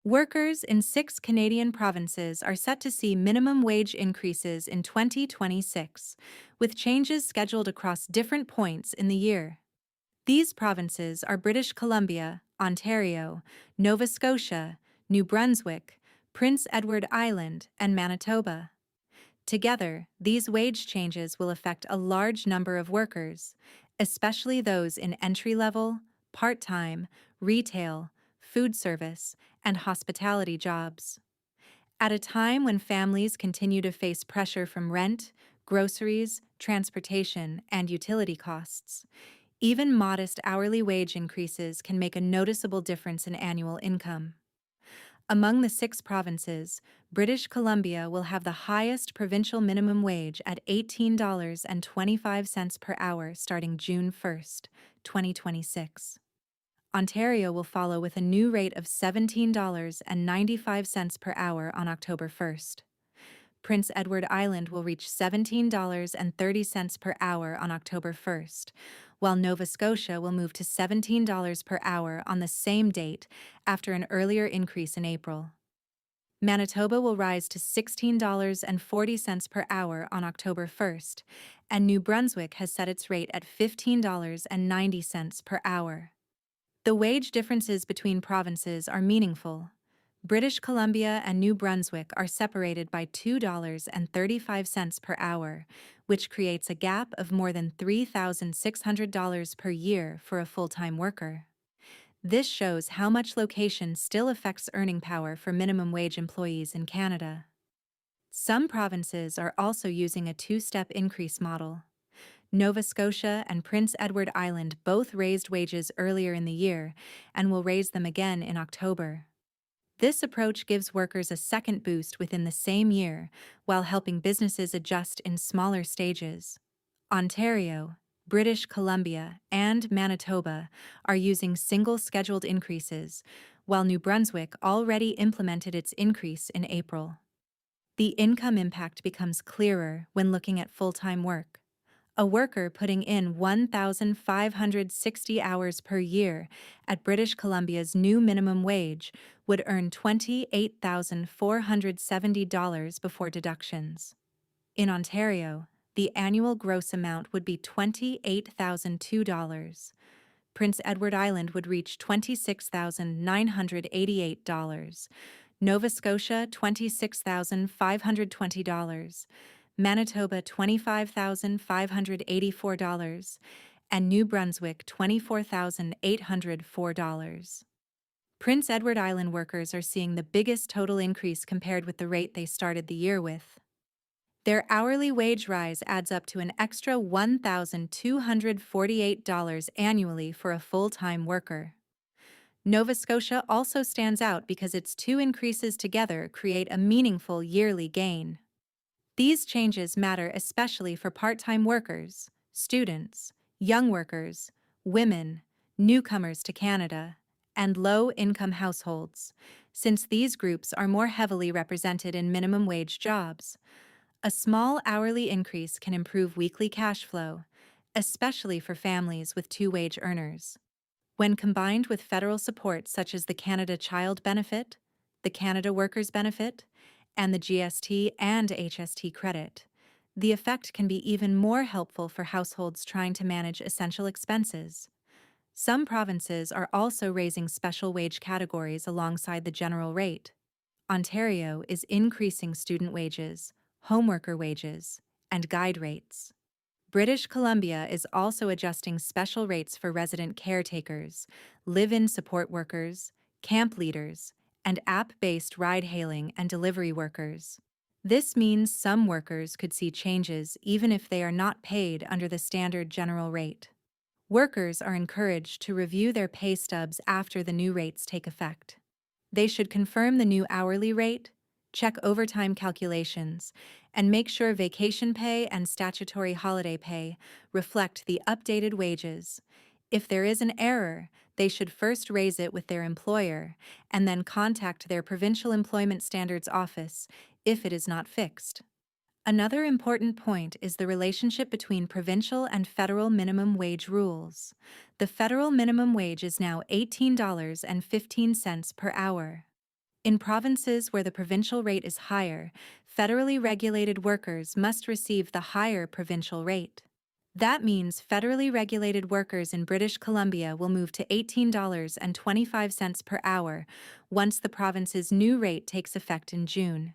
Workers in 6 Canadian provinces are set to see minimum wage increases in 2026, with changes scheduled across different points in the year. These provinces are British Columbia, Ontario, Nova Scotia, New Brunswick, Prince Edward Island, and Manitoba. Together, these wage changes will affect a large number of workers, especially those in entry-level, part-time, retail, food service, and hospitality jobs. At a time when families continue to face pressure from rent, groceries, transportation, and utility costs, even modest hourly wage increases can make a noticeable difference in annual income. Among the 6 provinces, British Columbia will have the highest provincial minimum wage at $18.25 per hour starting June 1, 2026. Ontario will follow with a new rate of $17.95 per hour on October 1st. Prince Edward Island will reach $17.30 per hour on October 1st, while Nova Scotia will move to $17 per hour on the same date after an earlier increase in April. Manitoba will rise to $16.40 per hour on October 1st, and New Brunswick has set its rate at $15.90 per hour. The wage differences between provinces are meaningful. British Columbia and New Brunswick are separated by $2.35 per hour, which creates a gap of more than $3,600 per year for a full-time worker. This shows how much location still affects earning power for minimum wage employees in Canada. Some provinces are also using a two-step increase model. Nova Scotia and Prince Edward Island both raised wages earlier in the year and will raise them again in October. This approach gives workers a second boost within the same year, while helping businesses adjust in smaller stages. Ontario, British Columbia, and Manitoba are using single scheduled increases, while New Brunswick already implemented its increase in April. The income impact becomes clearer when looking at full-time work. A worker putting in 1,560 hours per year at British Columbia's new minimum wage would earn $28,470 before deductions. In Ontario, the annual gross amount would be $28,002. Prince Edward Island would reach $26,988. Nova Scotia, $26,520. Manitoba, $25,584, and New Brunswick, $24,804. Prince Edward Island workers are seeing the biggest total increase compared with the rate they started the year with. Their hourly wage rise adds up to an extra $1,248 annually for a full-time worker. Nova Scotia also stands out because its two increases together create a meaningful yearly gain. These changes matter especially for part-time workers, students, young workers, women, newcomers to Canada, and low-income households, since these groups are more heavily represented in minimum wage jobs. A small hourly increase can improve weekly cash flow, especially for families with two-wage earners. When combined with federal support such as the Canada Child Benefit, the Canada Workers Benefit, and the GST and HST credit, the effect can be even more helpful for households trying to manage essential expenses. Some provinces are also raising special wage categories alongside the general rate. Ontario is increasing student wages, homeworker wages, and guide rates. British Columbia is also adjusting special rates for resident caretakers, live-in support workers, camp leaders, and app-based ride-hailing and delivery workers. This means some workers could see changes even if they are not paid under the standard general rate. Workers are encouraged to review their pay stubs after the new rates take effect. They should confirm the new hourly rate, check overtime calculations, and make sure vacation pay and statutory holiday pay reflect the updated wages. If there is an error, they should first raise it with their employer and then contact their Provincial Employment Standards Office if it is not fixed. Another important point is the relationship between provincial and federal minimum wage rules. The federal minimum wage is now $18.15 per hour. In provinces where the provincial rate is higher, federally regulated workers must receive the higher provincial rate. That means federally regulated workers in British Columbia will move to $18.25 per hour once the province's new rate takes effect in June.